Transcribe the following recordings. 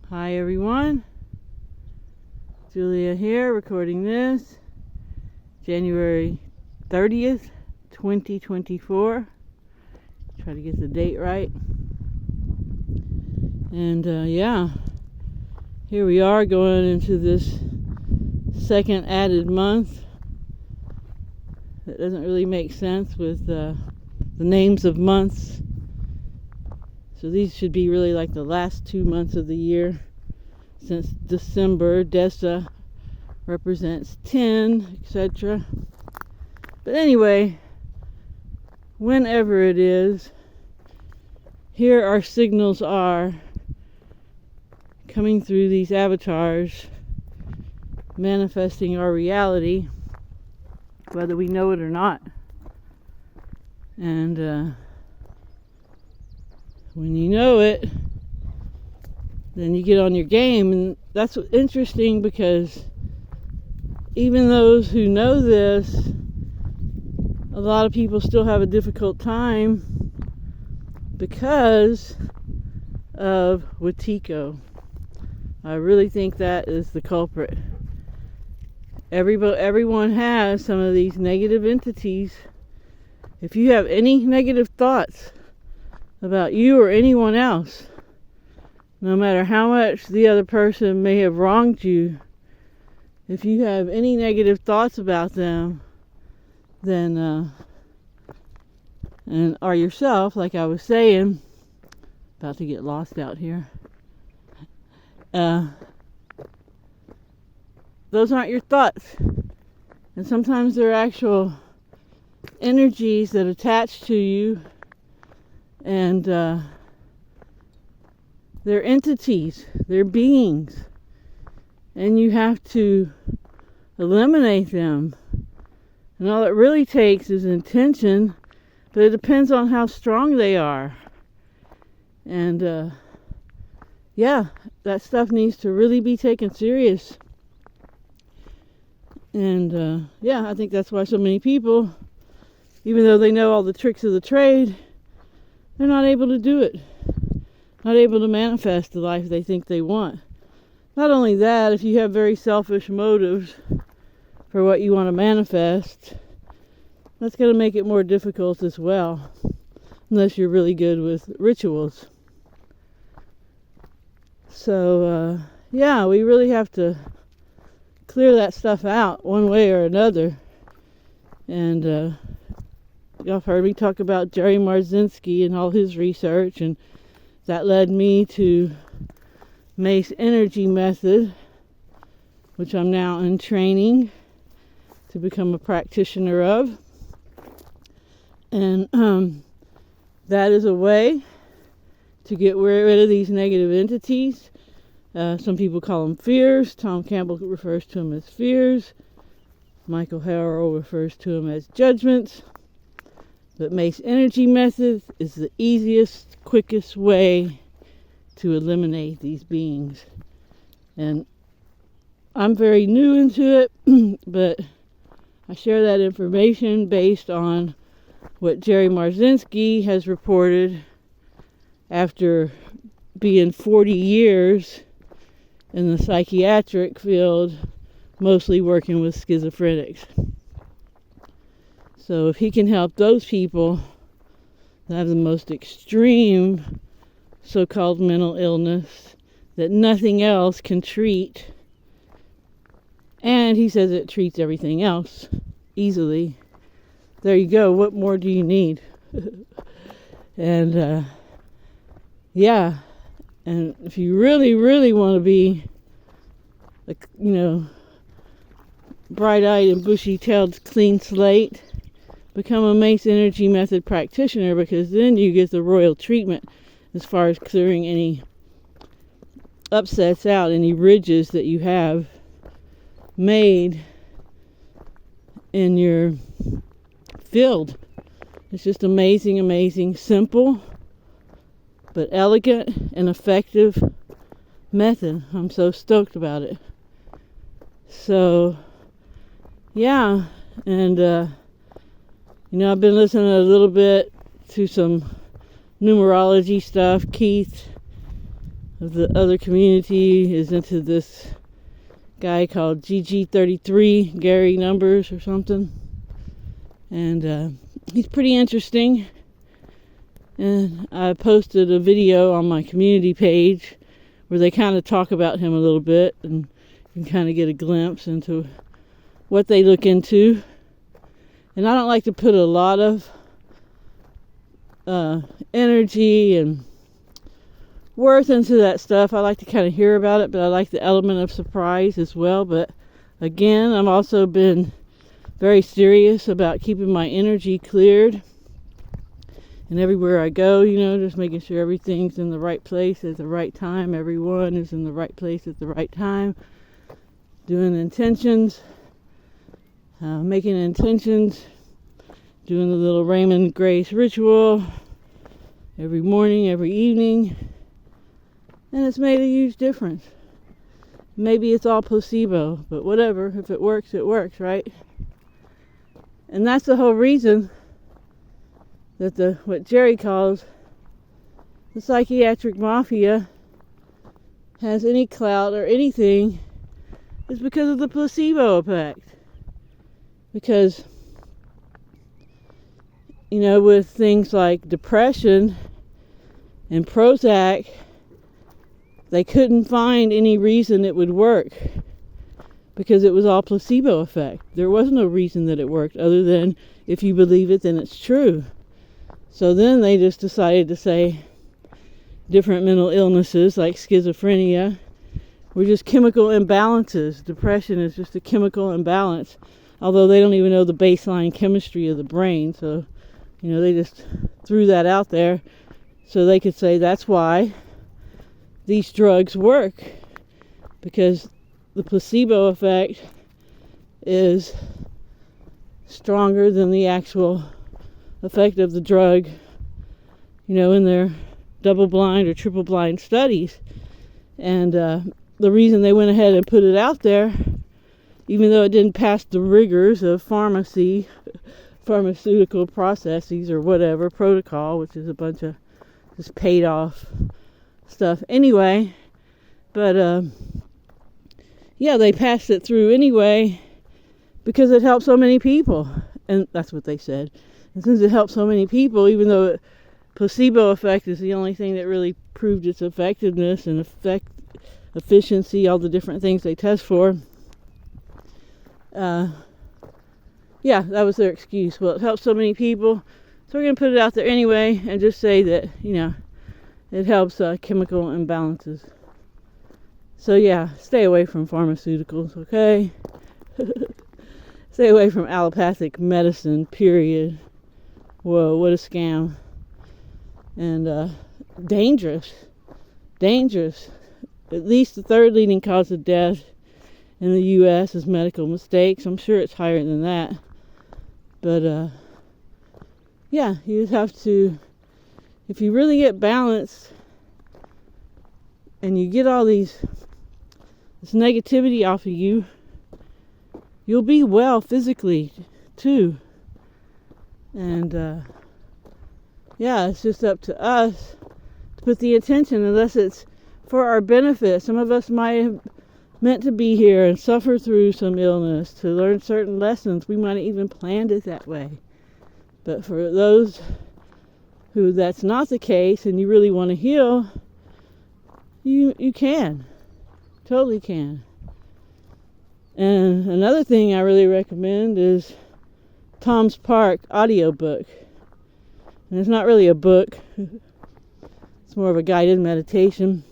Hi everyone, Julia here recording this January 30th, 2024. Try to get the date right. And here we are going into this second added month. That doesn't really make sense with the names of months. So these should be really like the last 2 months of the year, since December, Desa represents 10, etc. But anyway, whenever it is, here our signals are coming through these avatars, manifesting our reality, whether we know it or not. And when you know it, then you get on your game. And that's interesting, because even those who know this, a lot of people still have a difficult time because of Wetiko. I really think that is the culprit. Everyone has some of these negative entities. If you have any negative thoughts about you or anyone else, no matter how much the other person may have wronged you, if you have any negative thoughts about them, then and are yourself, like I was saying, about to get lost out here, those aren't your thoughts. And sometimes they're actual energies that attach to you, and they're entities, they're beings, and you have to eliminate them. And all it really takes is intention, but it depends on how strong they are. And that stuff needs to really be taken serious. And I think that's why so many people, even though they know all the tricks of the trade, they're not able to do it. Not able to manifest the life they think they want. Not only that, if you have very selfish motives for what you want to manifest, that's going to make it more difficult as well, unless you're really good with rituals. So, we really have to clear that stuff out one way or another. And y'all have heard me talk about Jerry Marzinski and all his research, and that led me to Mace energy method, which I'm now in training to become a practitioner of. And that is a way to get rid of these negative entities. Some people call them fears. Tom Campbell refers to them as fears. Michael Harrell refers to them as judgments. But Mace energy method is the easiest, quickest way to eliminate these beings. And I'm very new into it, but I share that information based on what Jerry Marzinski has reported after being 40 years in the psychiatric field, mostly working with schizophrenics. So if he can help those people that have the most extreme so-called mental illness that nothing else can treat, and he says it treats everything else easily, there you go. What more do you need? And and if you really, really want to be, bright-eyed and bushy-tailed clean slate, become a Mace energy method practitioner, because then you get the royal treatment as far as clearing any upsets out, any ridges that you have made in your field. It's just amazing, amazing, simple, but elegant and effective method. I'm so stoked about it. So, and I've been listening a little bit to some numerology stuff. Keith of the other community is into this guy called GG33, Gary Numbers or something. And he's pretty interesting. And I posted a video on my community page where they kind of talk about him a little bit, and you can kind of get a glimpse into what they look into. And I don't like to put a lot of energy and worth into that stuff. I like to kind of hear about it, but I like the element of surprise as well. But again, I've also been very serious about keeping my energy cleared. And everywhere I go, just making sure everything's in the right place at the right time. Everyone is in the right place at the right time. Doing intentions, making intentions, doing the little Raymond Grace ritual every morning, every evening. And it's made a huge difference. Maybe it's all placebo, but whatever. If it works, right? And that's the whole reason that what Jerry calls the psychiatric mafia has any clout or anything is because of the placebo effect. Because, with things like depression and Prozac, they couldn't find any reason it would work because it was all placebo effect. There was no reason that it worked other than if you believe it, then it's true. So then they just decided to say different mental illnesses like schizophrenia were just chemical imbalances. Depression is just a chemical imbalance, although they don't even know the baseline chemistry of the brain. So, they just threw that out there so they could say that's why these drugs work, because the placebo effect is stronger than the actual effect of the drug, in their double-blind or triple-blind studies. And the reason they went ahead and put it out there, even though it didn't pass the rigors of pharmaceutical processes or whatever, protocol, which is a bunch of just paid off stuff anyway, but they passed it through anyway because it helped so many people, and that's what they said. And since it helped so many people, even though placebo effect is the only thing that really proved its effectiveness and efficiency, all the different things they test for, that was their excuse. Well, it helps so many people, so we're going to put it out there anyway and just say that, it helps chemical imbalances. So stay away from pharmaceuticals, okay? Stay away from allopathic medicine, period. Whoa, what a scam. And dangerous. At least the third leading cause of death in the U.S. is medical mistakes. I'm sure it's higher than that. But, you just have to, if you really get balanced and you get all this negativity off of you, you'll be well physically too. And it's just up to us to put the intention, unless it's for our benefit. Some of us might have meant to be here and suffer through some illness to learn certain lessons. We might have even planned it that way. But for those who that's not the case and you really want to heal, you can. Totally can. And another thing I really recommend is Tom's Park audiobook. And it's not really a book. It's more of a guided meditation.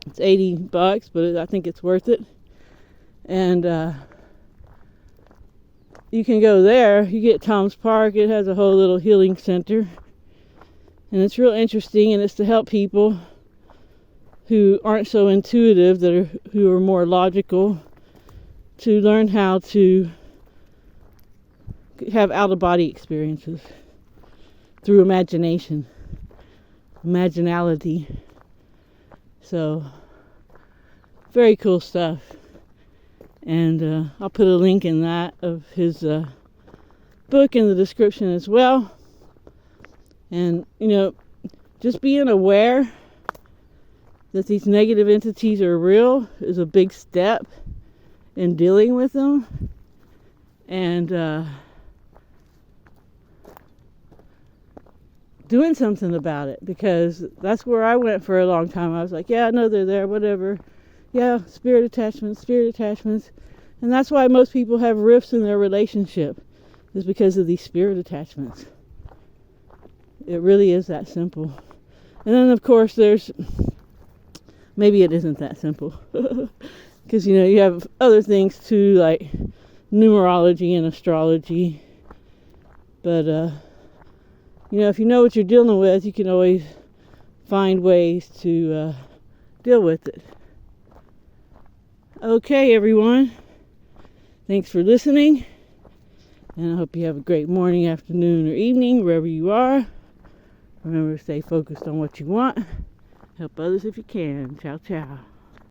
It's $80, but I think it's worth it. And you can go there. You get Tom's Park. It has a whole little healing center. And it's real interesting, and it's to help people who aren't so intuitive, who are more logical, to learn how to have out-of-body experiences through imagination, imaginality. So, very cool stuff. And I'll put a link in that of his book in the description as well. And, just being aware that these negative entities are real is a big step in dealing with them. And doing something about it, because that's where I went for a long time. I was like, yeah, I know they're there, whatever. Yeah, spirit attachments. And that's why most people have rifts in their relationship, is because of these spirit attachments. It really is that simple. And then, of course, maybe it isn't that simple. Because, you have other things too, like numerology and astrology. But, if you know what you're dealing with, you can always find ways to deal with it. Okay, everyone. Thanks for listening. And I hope you have a great morning, afternoon, or evening, wherever you are. Remember to stay focused on what you want. Help others if you can. Ciao, ciao.